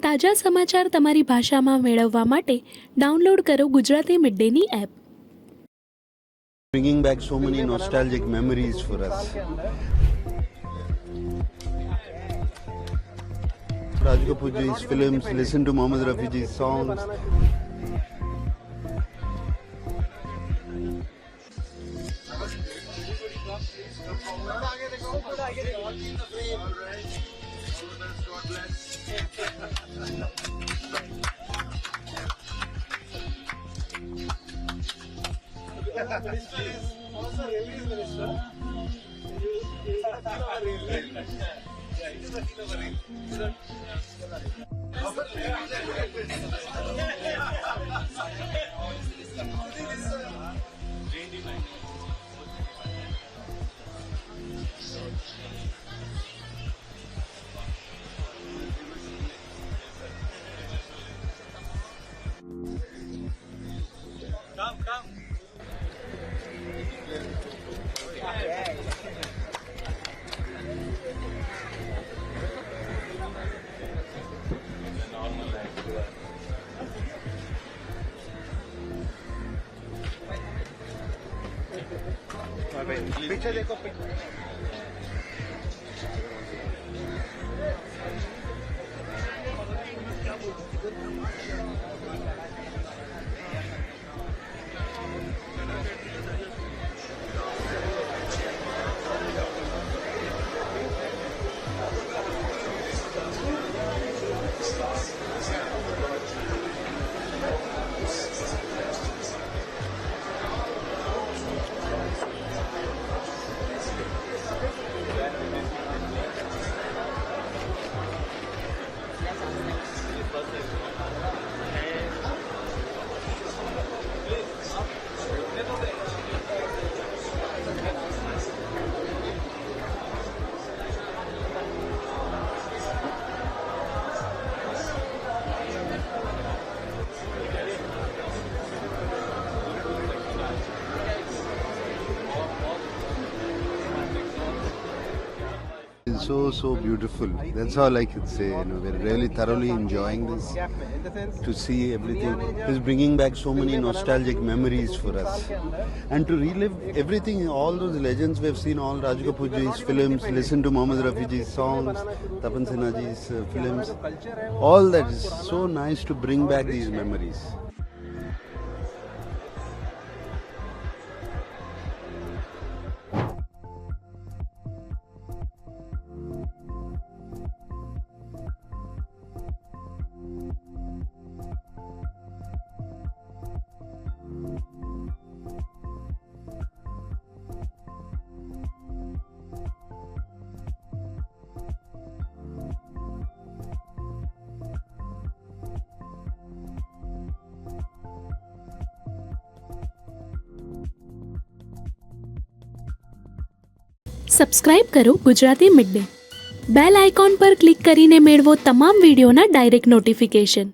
તાજા સમાચાર તમારી ભાષામાં મેળવવા માટે ડાઉનલોડ કરો Gujarati mid Danny app. Bringing back so many nostalgic memories for us. Raj Kapoor ji's films, listen to Mohammad Rafi ji's songs. पीछे देखो so beautiful. That's all I can say. We're really thoroughly enjoying this. To see everything is bringing back so many nostalgic memories for us, and to relive everything, all those legends we've seen, all Raj Kapoor ji's films, listen to Mohammad Rafi ji's songs, Tapan Sinha ji's films. All that is so nice to bring back these memories. Subscribe કરો Gujarati mid day. Bell icon પર click કરીને મેળવો તમામ વિડીયોના direct notification.